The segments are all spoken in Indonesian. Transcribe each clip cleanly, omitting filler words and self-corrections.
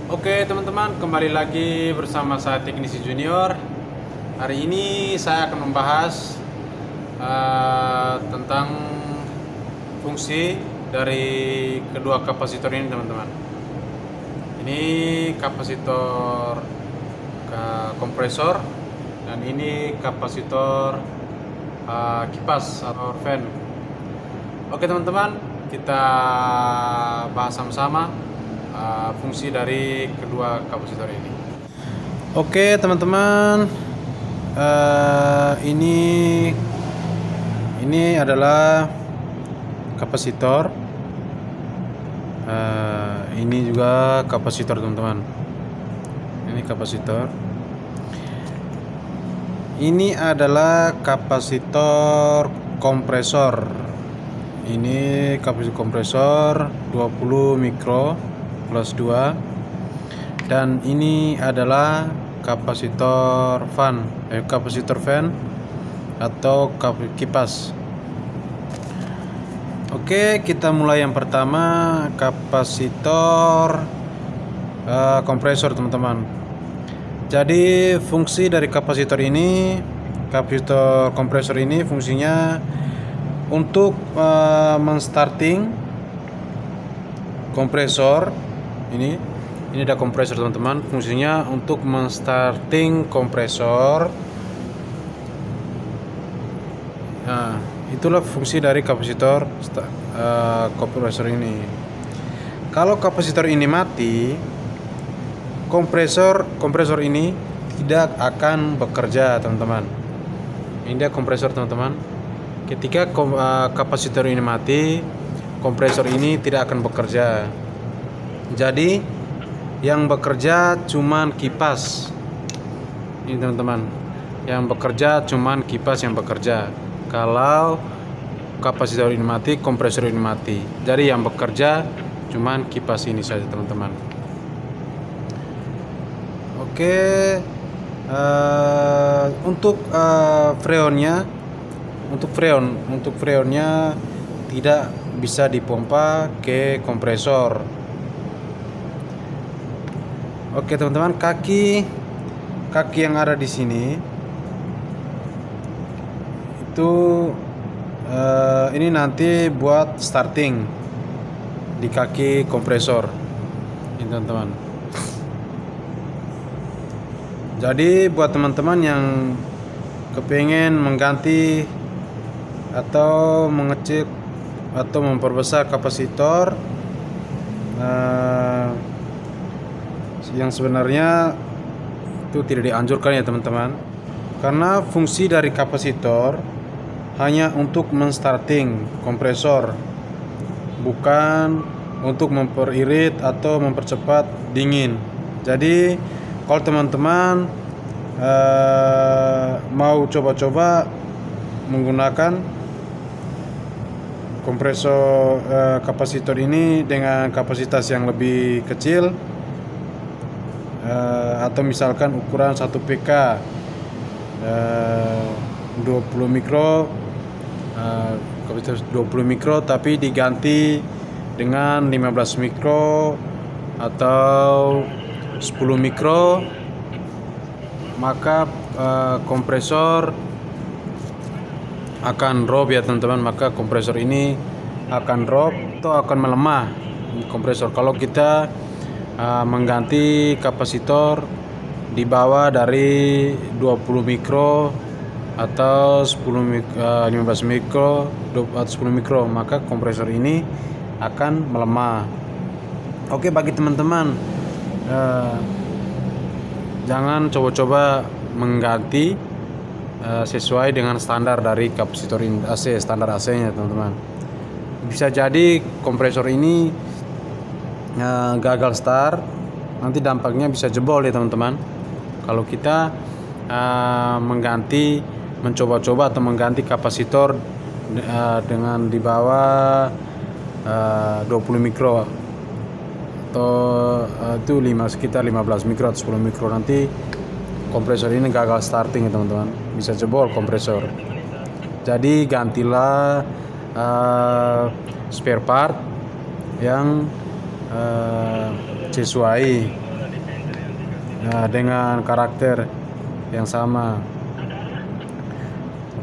Oke teman-teman, kembali lagi bersama saya Teknisi Junior. Hari ini saya akan membahas tentang fungsi dari kedua kapasitor ini teman-teman. Ini kapasitor kompresor dan ini kapasitor kipas atau fan. Oke teman-teman, kita bahas sama-sama fungsi dari kedua kapasitor ini. Oke teman-teman, ini adalah kapasitor. Ini juga kapasitor teman-teman. Ini kapasitor. Ini adalah kapasitor kompresor. Ini kapasitor kompresor 20 mikro plus 2, dan ini adalah kapasitor fan atau kipas. Oke, kita mulai yang pertama, kapasitor kompresor teman-teman. Jadi fungsi dari kapasitor kompresor ini fungsinya untuk menstarting kompresor. Ini ada kompresor teman-teman, fungsinya untuk menstarting kompresor. Nah, itulah fungsi dari kapasitor kompresor ini. Kalau kapasitor ini mati, kompresor ini tidak akan bekerja teman-teman. Ini dia kompresor teman-teman. Ketika kapasitor ini mati, kompresor ini tidak akan bekerja. Jadi yang bekerja cuman kipas. Ini teman-teman, yang bekerja cuman kipas yang bekerja. Kalau kapasitor ini mati, kompresor ini mati. Jadi yang bekerja cuman kipas ini saja teman-teman. Oke, untuk freonnya tidak bisa dipompa ke kompresor. Oke teman-teman, kaki yang ada di sini itu ini nanti buat starting di kaki kompresor ini teman-teman. Jadi buat teman-teman yang kepengen mengganti atau mengecek atau memperbesar kapasitor, yang sebenarnya itu tidak dianjurkan ya teman-teman, karena fungsi dari kapasitor hanya untuk menstarting kompresor, bukan untuk memperirit atau mempercepat dingin. Jadi kalau teman-teman mau coba-coba menggunakan kapasitor ini dengan kapasitas yang lebih kecil, atau misalkan ukuran 1 PK 20 mikro, kapasitas 20 mikro tapi diganti dengan 15 mikro atau 10 mikro, maka kompresor akan drop ya teman-teman. Maka kompresor ini akan drop atau akan melemah kompresor kalau kita mengganti kapasitor di bawah dari 20 mikro atau 15 mikro atau 10 mikro, maka kompresor ini akan melemah. Oke, bagi teman-teman, jangan coba-coba mengganti sesuai dengan standar dari kapasitor AC, standar AC-nya teman-teman. Bisa jadi kompresor ini gagal start, nanti dampaknya bisa jebol ya teman-teman. Kalau kita mencoba-coba atau mengganti kapasitor dengan di bawah 20 mikro atau itu sekitar 15 mikro atau 10 mikro, nanti kompresor ini gagal starting ya teman-teman, bisa jebol kompresor. Jadi gantilah spare part yang sesuai dengan karakter yang sama.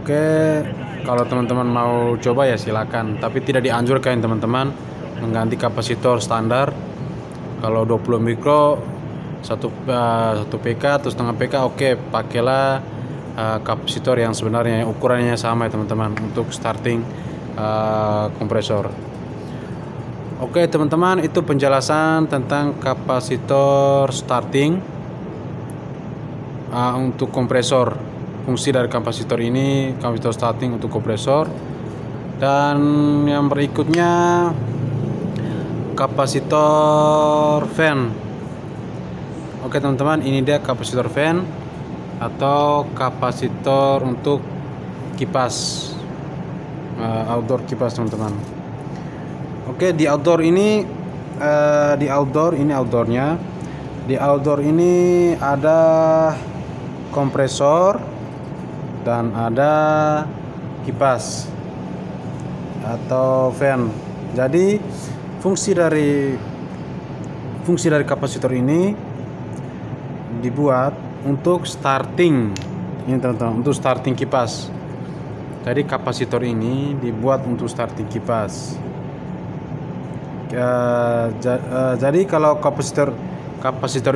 Oke, kalau teman-teman mau coba ya silakan, tapi tidak dianjurkan teman-teman mengganti kapasitor standar. Kalau 20 mikro 1 PK atau setengah PK, oke, pakailah kapasitor yang sebenarnya ukurannya sama ya teman-teman untuk starting kompresor. Oke teman-teman, itu penjelasan tentang kapasitor starting untuk kompresor. Fungsi dari kapasitor ini, kapasitor starting untuk kompresor. Dan yang berikutnya kapasitor fan. Oke teman-teman, ini dia kapasitor fan atau kapasitor untuk kipas, outdoor kipas teman-teman. Oke, di outdoor ini outdoornya. Di outdoor ini ada kompresor dan ada kipas atau fan. Jadi fungsi dari kapasitor ini dibuat untuk starting ini teman-teman, untuk starting kipas. Jadi kapasitor ini dibuat untuk starting kipas. Jadi kalau kapasitor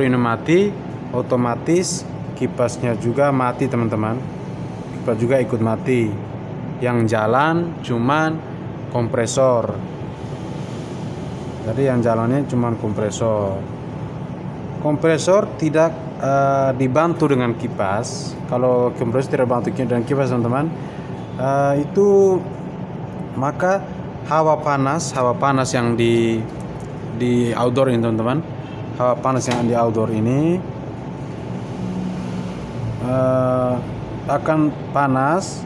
ini mati, otomatis kipasnya juga mati teman-teman. Kipas juga ikut mati. Yang jalan cuman kompresor. Jadi yang jalannya cuman kompresor. Kompresor tidak dibantu dengan kipas. Kalau kompresor tidak dibantu dengan kipas teman-teman, itu maka hawa panas yang di outdoor ini teman-teman, hawa panas yang di outdoor ini akan panas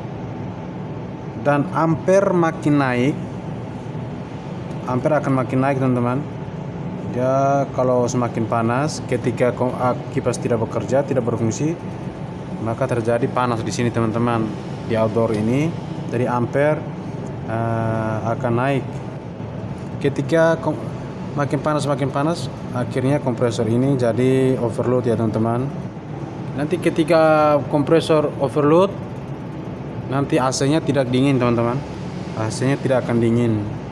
dan ampere akan makin naik teman-teman. Ya, kalau semakin panas ketika kipas tidak bekerja, tidak berfungsi, maka terjadi panas di sini teman-teman, di outdoor ini. Jadi ampere akan naik. Ketika makin panas, akhirnya kompresor ini jadi overload ya teman-teman. Nanti ketika kompresor overload, nanti AC-nya tidak dingin teman-teman. AC-nya tidak akan dingin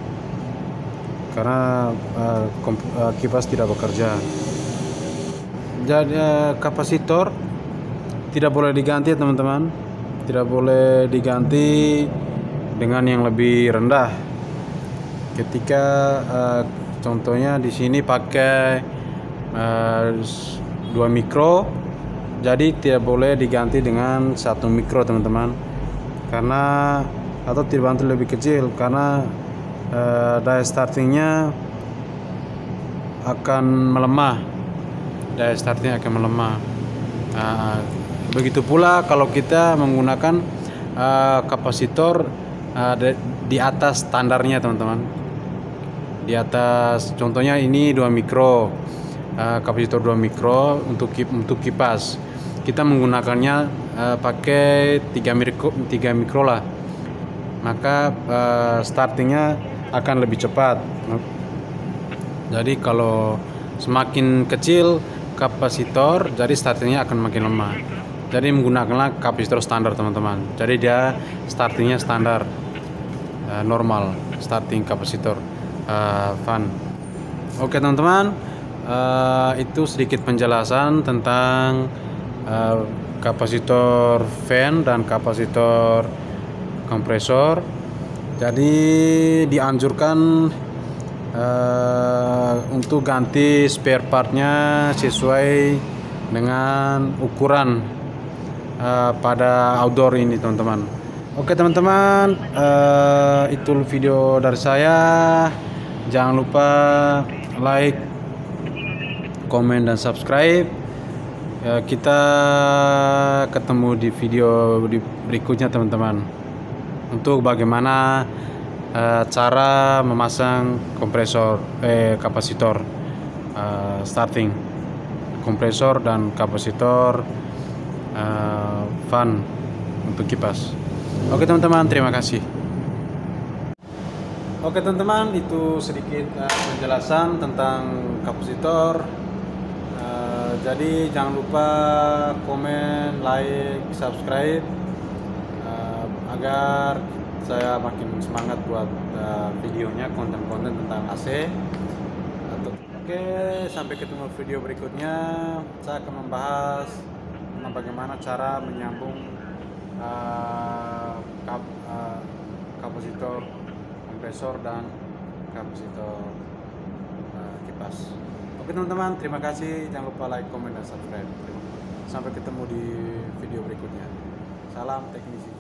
karena kipas tidak bekerja. Jadi kapasitor tidak boleh diganti ya teman-teman. Tidak boleh diganti dengan yang lebih rendah. Ketika contohnya di sini pakai 2 mikro, jadi tidak boleh diganti dengan 1 mikro teman-teman, karena atau dibantu lebih kecil, karena daya startingnya akan melemah. Begitu pula kalau kita menggunakan kapasitor di atas standarnya teman-teman, di atas, contohnya ini 2 mikro, kapasitor 2 mikro untuk kipas. Kita menggunakannya pakai 3 mikro lah, maka startingnya akan lebih cepat. Jadi kalau semakin kecil kapasitor, jadi startingnya akan makin lemah. Jadi menggunakanlah kapasitor standar teman-teman. Jadi dia startingnya standar, normal starting kapasitor fan. Oke teman-teman, itu sedikit penjelasan tentang kapasitor fan dan kapasitor kompresor. Jadi dianjurkan untuk ganti spare partnya sesuai dengan ukuran pada outdoor ini teman-teman. Oke teman-teman, itu video dari saya. Jangan lupa like, komen, dan subscribe. Kita ketemu di video berikutnya teman-teman, untuk bagaimana cara memasang kapasitor starting kompresor dan kapasitor fan untuk kipas. Oke teman-teman, terima kasih. Oke teman-teman, itu sedikit penjelasan tentang kapasitor. Jadi jangan lupa komen, like, subscribe agar saya makin semangat buat videonya, konten-konten tentang AC. Oke, sampai ketemu video berikutnya. Saya akan membahas tentang bagaimana cara menyambung kapasitor kompresor dan kapasitor kipas. Oke teman-teman, terima kasih. Jangan lupa like, komen, dan subscribe. Sampai ketemu di video berikutnya. Salam teknisi.